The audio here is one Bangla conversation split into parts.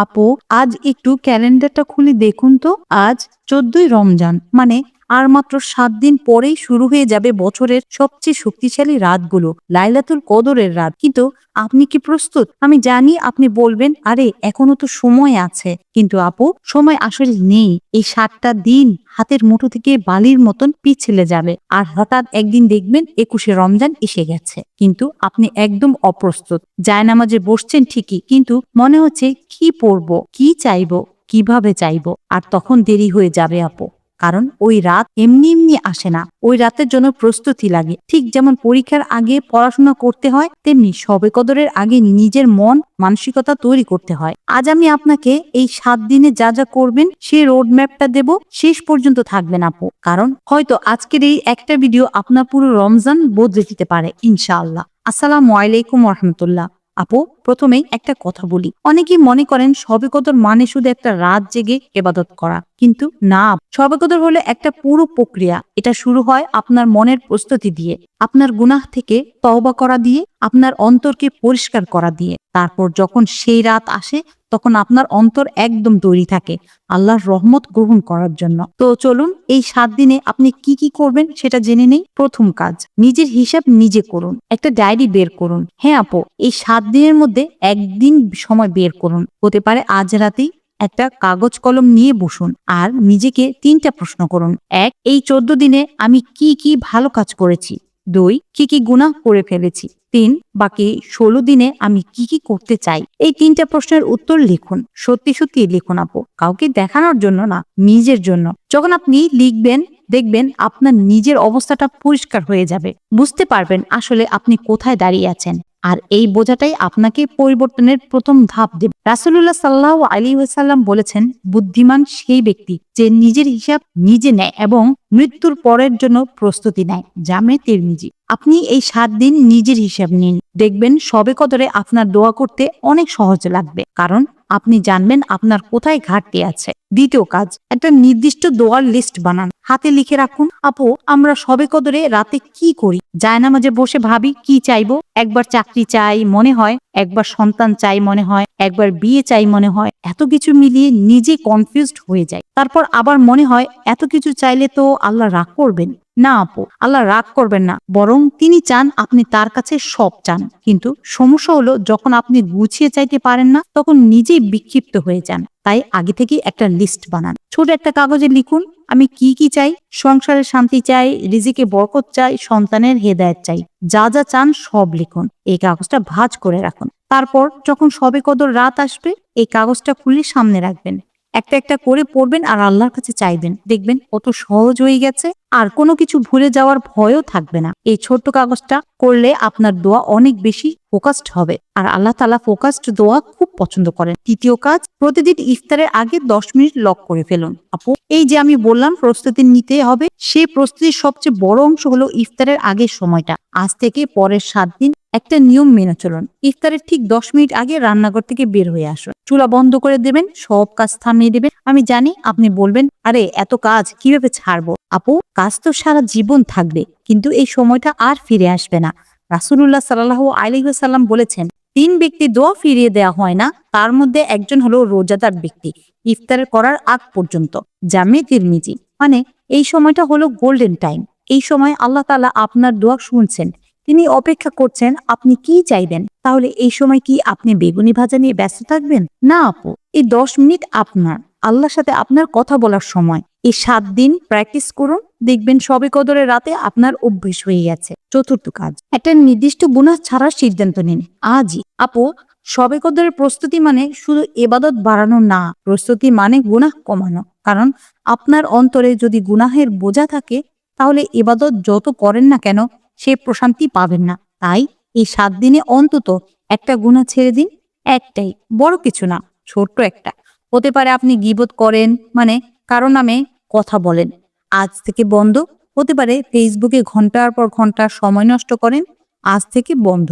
আপু, আজ একটু ক্যালেন্ডারটা খুলে দেখুন তো। আজ 14ই রমজান, মানে আর মাত্র 7 দিন পরেই শুরু হয়ে যাবে বছরের সবচেয়ে শক্তিশালী রাতগুলো, লাইলাতুল কদরের রাত। কিন্তু আপনি কি প্রস্তুত? আমি জানি আপনি বলবেন, আরে এখনো তো সময় আছে। কিন্তু আপু, সময় আসলে নেই। এই 7টা দিন হাতের মুঠো থেকে বালির মতন পিছলে যাবে, আর হঠাৎ একদিন দেখবেন 21শে রমজান এসে গেছে, কিন্তু আপনি একদম অপ্রস্তুত। জায়নামাজে বসছেন ঠিকই, কিন্তু মনে হচ্ছে কি পড়বো, কি চাইবো, কিভাবে চাইবো। আর তখন দেরি হয়ে যাবে আপু, কারণ ওই রাত এমনি এমনি আসে না। ওই রাতের জন্য প্রস্তুতি লাগে। ঠিক যেমন পরীক্ষার আগে পড়াশোনা করতে হয়, তেমনি শবে কদরের আগে নিজের মন মানসিকতা তৈরি করতে হয়। আজ আমি আপনাকে এই 7 দিনে যা যা করবেন সেই রোড ম্যাপটা দেব। শেষ পর্যন্ত থাকবেন আপু, কারণ হয়তো আজকের এই একটা ভিডিও আপনার পুরো রমজান বদলে দিতে পারে ইনশাআল্লাহ। আসসালামু আলাইকুম রহমতুল্লাহ। আপু, প্রথমেই একটা কথা বলি, অনেকেই মনে করেন শবে কদর মানে শুধু একটা রাত জেগে ইবাদত করা, কিন্তু না। শবে কদর হলো একটা পুরো প্রক্রিয়া। এটা শুরু হয় আপনার মনের প্রস্তুতি দিয়ে, আপনার গুনাহ থেকে তওবা করা দিয়ে, আপনার অন্তরকে পরিষ্কার করা দিয়ে। তারপর যখন সেই রাত আসে, তখন আপনার অন্তর একদম তৈরি থাকে আল্লাহর রহমত গ্রহণ করার জন্য। তো চলুন, এই 7 দিনে আপনি কি কি করবেন সেটা জেনে নেই। প্রথম কাজ, নিজের হিসাব নিজে করুন। একটা ডায়েরি বের করুন। হ্যাঁ আপু, এই 7 দিনের মধ্যে একদিন সময় বের করুন। হতে পারে আজ রাতেই। একটা কাগজ কলম নিয়ে বসুন আর নিজেকে 3টা প্রশ্ন করুন। 1, এই 14 দিনে আমি কি কি ভালো কাজ করেছি। 2, কি কি গুনাহ করে ফেলেছি। 3, বাকি 16 দিনে আমি কি কি করতে চাই। এই 3টা প্রশ্নের উত্তর লিখুন। সত্যি সত্যি লিখুন আপু, কাউকে দেখানোর জন্য না, নিজের জন্য। যখন আপনি লিখবেন, দেখবেন আপনার নিজের অবস্থাটা পরিষ্কার হয়ে যাবে। বুঝতে পারবেন আসলে আপনি কোথায় দাঁড়িয়ে আছেন। আর এই বোঝাটাই আপনাকে পরিবর্তনের প্রথম ধাপ দেবে। রাসূলুল্লাহ সাল্লাল্লাহু আলাইহি ওয়াসাল্লাম বলেছেন, বুদ্ধিমান সেই ব্যক্তি যে নিজের হিসাব নিজে নেয় এবং মৃত্যুর পরের জন্য প্রস্তুতি নেয়। জামে তিরমিজি। আপনি এই 7 দিন নিজের হিসাব নিন, দেখবেন শবে কদরে আপনার দোয়া করতে অনেক সহজ লাগবে, কারণ আপনি জানবেন আপনার কোথায় ঘাটতি আছে। দ্বিতীয় কাজ, একটা নির্দিষ্ট দোয়ার লিস্ট বানান, হাতে লিখে রাখুন। আপু, আমরা শবে কদরে রাতে কি করি? জায়নামাজে বসে ভাবি কি চাইবো। একবার চাকরি চাই মনে হয়, একবার সন্তান চাই মনে হয়, একবার বিয়ে চাই মনে হয়। এত কিছু মিলিয়ে নিজে কনফিউজড হয়ে যায়। তারপর আবার মনে হয় এত কিছু চাইলে তো আল্লাহ রাগ করবেন। না আপু, আল্লাহ রাগ করবেন না, বরং তিনি চান আপনি তার কাছে সব চান। কিন্তু সমস্যা হলো, যখন আপনি গুছিয়ে চাইতে পারেন না, তখন নিজেই বিক্ষিপ্ত হয়ে যান। তাই আগে থেকে একটা লিস্ট বানান। ছোট একটা কাগজে লিখুন, আমি কি কি চাই। সংসারের শান্তি চাই, রিজিকে বরকত চাই, সন্তানের হেদায়েত চাই। যা যা চান সব লিখুন। এই কাগজটা ভাঁজ করে রাখুন। তারপর যখন শবে কদর রাত আসবে, এই কাগজটা খুলে সামনে রাখবেন। একটা একটা করে পড়বেন আর আল্লাহর কাছে চাইবেন। দেখবেন কত সহজ হয়ে গেছে, আর কোনো কিছু ভুলে যাওয়ার ভয়ও থাকবে না। এই ছোট্ট কাগজটা করলে আপনার দোয়া অনেক বেশি ফোকাসড হবে, আর আল্লাহ তাআলা ফোকাসড দোয়া খুব পছন্দ করেন। তৃতীয় কাজ, প্রতিদিন ইফতারের আগে 10 মিনিট লক করে ফেলুন। আপু, এই যে আমি বললাম প্রস্তুতি নিতে হবে, সেই প্রস্তুতির সবচেয়ে বড় অংশ হলো ইফতারের আগের সময়টা। আজ থেকে পরের 7 দিন একটা নিয়ম মেনে চলুন। ইফতারের ঠিক 10 মিনিট আগে রান্নাঘর থেকে বের হয়ে আসুন। চুলা বন্ধ করে দেবেন, সব কাজ থামিয়ে দেবেন। আমি জানি আপনি বলবেন, আরে এত কাজ কিভাবে ছাড়বো। আপু, কাজ তো সারা জীবন থাকবে, কিন্তু এই সময়টা আর ফিরে আসবে না। রাসূলুল্লাহ সাল্লাল্লাহু আলাইহি ওয়াসাল্লাম বলেছেন, 3 ব্যক্তি দোয়া ফিরিয়ে দেওয়া হয় না, তার মধ্যে একজন হলো রোজাদার ব্যক্তি ইফতার করার আগ পর্যন্ত। জামে তিরমিজি। মানে এই সময়টা হলো গোল্ডেন টাইম। এই সময় আল্লাহ তাআলা আপনার দোয়া শুনছেন, তিনি অপেক্ষা করছেন আপনি কি চাইবেন। তাহলে এই সময় কি আপনি বেগুনি ভাজা নিয়ে ব্যস্ত থাকবেন? না আপু, এই 10 মিনিট আপনার আল্লাহর সাথে আপনার কথা বলার সময়। এই 7 দিন প্র্যাকটিস করুন, দেখবেন শবে কদরের রাতে আপনার অভ্যেস হয়ে গেছে। চতুর্থ কাজ, একটা নির্দিষ্ট গুনাহ ছাড়ার সিদ্ধান্ত নিন আজই। আপু, শবে কদরের প্রস্তুতি মানে শুধু ইবাদত বাড়ানো না, প্রস্তুতি মানে গুনাহ কমানো। কারণ আপনার অন্তরে যদি গুনাহের বোঝা থাকে, তাহলে ইবাদত যত করেন না কেন সে প্রশান্তি পাবেন না। তাই এই 7 দিনে অন্তত একটা গুনাহ ছেড়ে দিন। একটাই, বড় কিছু না, ছোট্ট একটা। হতে পারে আপনি গীবত করেন, মানে কারো নামে কথা বলেন, আজ থেকে বন্ধ। হতে পারে ফেসবুকে ঘন্টার পর ঘন্টা সময় নষ্ট করেন, আজ থেকে বন্ধ।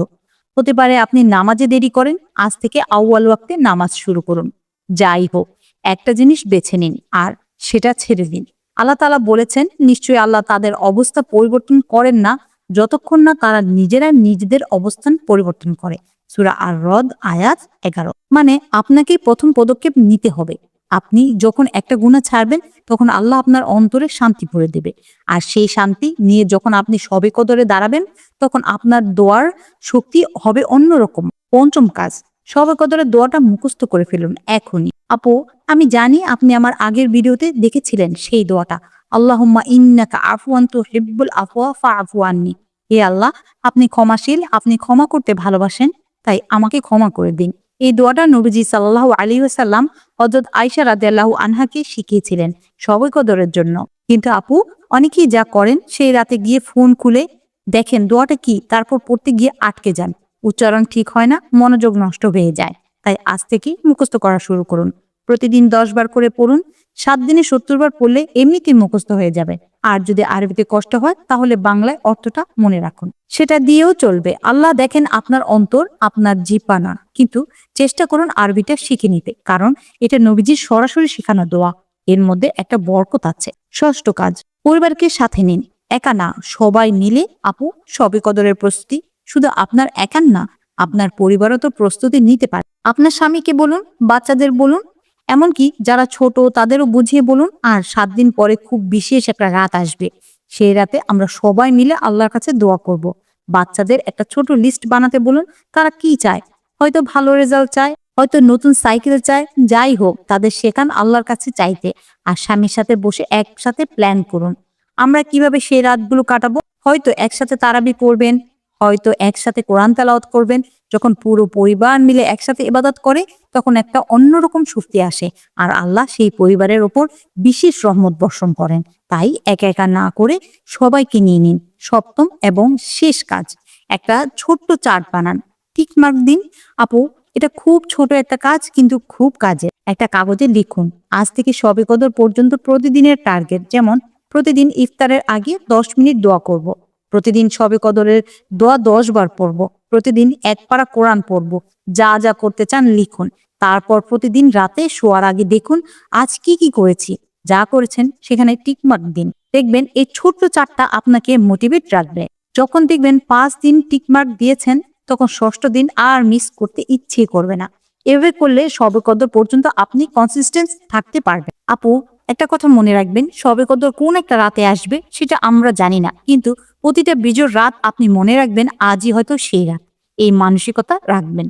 হতে পারে আপনি নামাজে দেরি করেন, আজ থেকে আউয়াল ওয়াক্তে নামাজ শুরু করুন। যাই হোক, একটা জিনিস বেছে নিন আর সেটা ছেড়ে দিন। আল্লাহ তাআলা বলেছেন, নিশ্চয়ই আল্লাহ তাদের অবস্থা পরিবর্তন করেন না যতক্ষণ না তারা নিজেরা নিজেদের অবস্থান পরিবর্তন করে। সূরা আর-রদ আয়াত 11। মানে আপনাকেই প্রথম পদক্ষেপ নিতে হবে। আপনি যখন একটা গুনাহ ছাড়বেন তখন আল্লাহ আপনার অন্তরে শান্তি ভরে দেবে। আর সেই শান্তি নিয়ে যখন আপনি শবে কদরে দাঁড়াবেন তখন আপনার দোয়ার শক্তি হবে অন্যরকম। পঞ্চম কাজ, শবে কদরের দোয়াটা মুখস্থ করে ফেলুন এখনই। আপু, আমি জানি আপনি আমার আগের ভিডিওতে দেখেছিলেন সেই দোয়াটা, আল্লাহুম্মা ইন্নাকা আফওয়ান তুহিব্বুল আফওয়া ফাআফু আন্নি। হে আল্লাহ, আপনি ক্ষমাশীল, আপনি ক্ষমা করতে ভালোবাসেন, তাই আমাকে ক্ষমা করে দিন। এই দোয়াটা নবীজি সাল্লাল্লাহু আলাইহি ওয়াসাল্লাম হযরত আয়েশা রাদিয়াল্লাহু আনহাকে শিখিয়েছিলেন শবে কদরের জন্য। কিন্তু আপু, অনেকেই যা করেন সেই রাতে গিয়ে ফোন খুলে দেখেন দোয়াটা কি, তারপর পড়তে গিয়ে আটকে যান, উচ্চারণ ঠিক হয় না, মনোযোগ নষ্ট হয়ে যায়। তাই আজ থেকে মুখস্থ করা শুরু করুন। প্রতিদিন 10 বার করে পড়ুন। 7 দিনে 70 বার পড়লে এমনিতেই মুখস্থ হয়ে যাবে। আর যদি আরবিতে কষ্ট হয় তাহলে বাংলায় অর্থটা মনে রাখুন, সেটা দিয়েও চলবে। আল্লাহ দেখেন আপনার অন্তর, আপনার জিহ্বা না। কিন্তু চেষ্টা করুন আরবিটা শিখে নিতে, কারণ এটা নবীজির সরাসরি শেখানো দোয়া। এর মধ্যে একটা বরকত আছে। ষষ্ঠ কাজ, পরিবারকে সাথে নিন। একা না, সবাই মিলে আপু শবে কদরের প্রস্তুতি শুধু আপনার একার না, আপনার পরিবারও তো প্রস্তুতি নিতে পারে। আপনার স্বামীকে বলুন, বাচ্চাদের বলুন, এমনকি যারা ছোট তাদেরও বুঝিয়ে বলুন। আর 7 দিন পরে খুব বিশেষ একটা রাত আসবে, সেই রাতে আমরা সবাই মিলে আল্লাহর কাছে দোয়া করব। বাচ্চাদের একটা ছোট লিস্ট বানাতে বলুন, তারা কি চায়। হয়তো ভালো রেজাল্ট চায়, হয়তো নতুন সাইকেল চায়, যাই হোক তাদের শেখান আল্লাহর কাছে চাইতে। আর স্বামীর সাথে বসে একসাথে প্ল্যান করুন আমরা কিভাবে সেই রাতগুলো কাটাবো। হয়তো একসাথে তারাবি করবেন, হয়তো একসাথে কোরআন তেলাওয়াত করবেন। যখন পুরো পরিবার মিলে একসাথে ইবাদত করে তখন একটা অন্যরকম শক্তি আসে, আর আল্লাহ সেই পরিবারের ওপর বিশেষ রহমত বর্ষণ করেন। তাই একা একা না করে সবাইকে নিয়ে নিন। সপ্তম এবং শেষ কাজ, একটা ছোট্ট চার্ট বানান, টিক মার্ক দিন। আপু, এটা খুব ছোট একটা কাজ কিন্তু খুব কাজের। একটা কাগজে লিখুন আজ থেকে শবে কদর পর্যন্ত প্রতিদিনের টার্গেট, যেমন প্রতিদিন ইফতারের আগে 10 মিনিট দোয়া করব, প্রতিদিন শবে কদরের দোয়া 10 বার পড়ব, প্রতিদিন এক পারা কোরআন পড়ব। যা যা করতে চান লিখুন। তারপর প্রতিদিন রাতে শোয়ার আগে দেখুন আজ কি কি করেছি। যা করেছেন সেখানে টিকমার্ক দিন। দেখবেন এই ছোট্ট চারটা আপনাকে মোটিভেট রাখবে। যখন দেখবেন 5 দিন টিকমার্ক দিয়েছেন তখন 6ষ্ঠ দিন আর মিস করতে ইচ্ছে করবে না। এভাবে করলে শবে কদর পর্যন্ত আপনি কনসিস্টেন্ট থাকতে পারবেন। আপু, একটা কথা মনে রাখবেন, শবে কদর কোন একটা রাতে আসবে সেটা আমরা জানি না, কিন্তু প্রতিটা বিজোড় রাত আপনি মনে রাখবেন আজই হয়তো সেই রাত। এই মানসিকতা রাখবেন,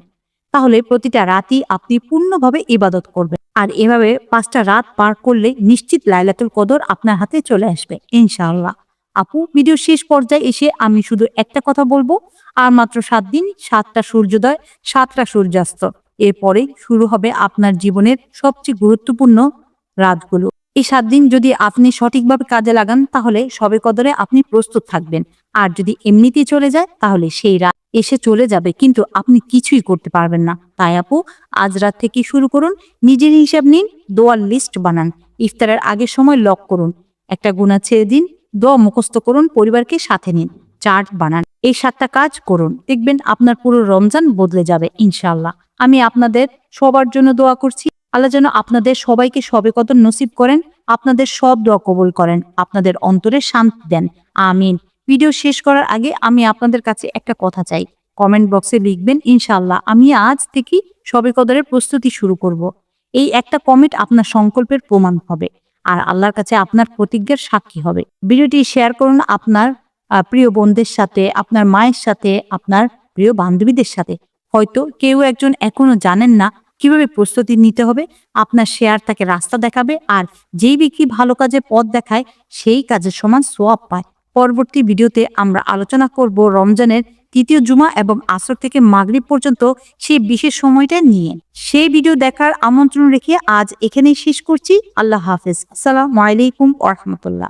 তাহলে প্রতিটা রাতই আপনি পূর্ণভাবে ইবাদত করবেন। আর এভাবে 5টা রাত পার করলে নিশ্চিত লাইলাতুল কদর আপনার হাতে চলে আসবে ইনশাআল্লাহ। আপু, ভিডিও শেষ পর্যায়ে এসে আমি শুধু একটা কথা বলবো, আর মাত্র 7 দিন, 7টা সূর্যোদয়, 7টা সূর্যাস্ত। এরপরে শুরু হবে আপনার জীবনের সবচেয়ে গুরুত্বপূর্ণ রাতগুলো। এই 7 দিন যদি আপনি সঠিকভাবে কাজে লাগান তাহলে শবে কদরে আপনি প্রস্তুত থাকবেন। আর যদি এমনিতেই চলে যায় তাহলে সেই রাত এসে চলে যাবে, কিন্তু আপনি কিছুই করতে পারবেন না। তাই আপু, আজ রাত থেকে শুরু করুন। নিজের হিসাব নিন, দোয়ার লিস্ট বানান, ইফতারের আগের সময় লক করুন, একটা গুনাহ ছেড়ে দিন, দোয়া মুখস্থ করুন, পরিবারকে সাথে নিন, চার্ট বানান। এই 7টা কাজ করুন, দেখবেন আপনার পুরো রমজান বদলে যাবে ইনশাআল্লাহ। আমি আপনাদের সবার জন্য দোয়া করছি। আল্লাহ যেন আপনাদের সবাইকে শবে কদর নসিব করেন, আপনাদের সব দোয়া কবুল করেন, আপনাদের অন্তরে শান্তি দেন। আমিন। ভিডিও শেষ করার আগে আমি আপনাদের কাছে একটা কথা চাই, কমেন্ট বক্সে লিখবেন ইনশাআল্লাহ আমি আজ থেকে শবে কদরের প্রস্তুতি শুরু করব। এই একটা কমেন্ট আপনার সংকল্পের প্রমাণ হবে আর আল্লাহর কাছে আপনার প্রতিজ্ঞার সাক্ষী হবে। ভিডিওটি শেয়ার করুন আপনার প্রিয় বোনদের সাথে, আপনার মায়ের সাথে, আপনার প্রিয় বান্ধবীদের সাথে। হয়তো কেউ একজন এখনো জানেন না কিভাবে প্রস্তুতি নিতে হবে। আপনার শেয়ার তাকে রাস্তা দেখাবে, আর যেই ব্যক্তি ভালো কাজে পথ দেখায় সেই কাজের সমান সোয়াব পায়। পরবর্তী ভিডিওতে আমরা আলোচনা করব রমজানের 3য় জুমা এবং আসর থেকে মাগরিব পর্যন্ত সেই বিশেষ সময়টা নিয়ে। সেই ভিডিও দেখার আমন্ত্রণ রেখে আজ এখানেই শেষ করছি। আল্লাহ হাফেজ। আসসালামু আলাইকুম ওয়া রাহমাতুল্লাহ।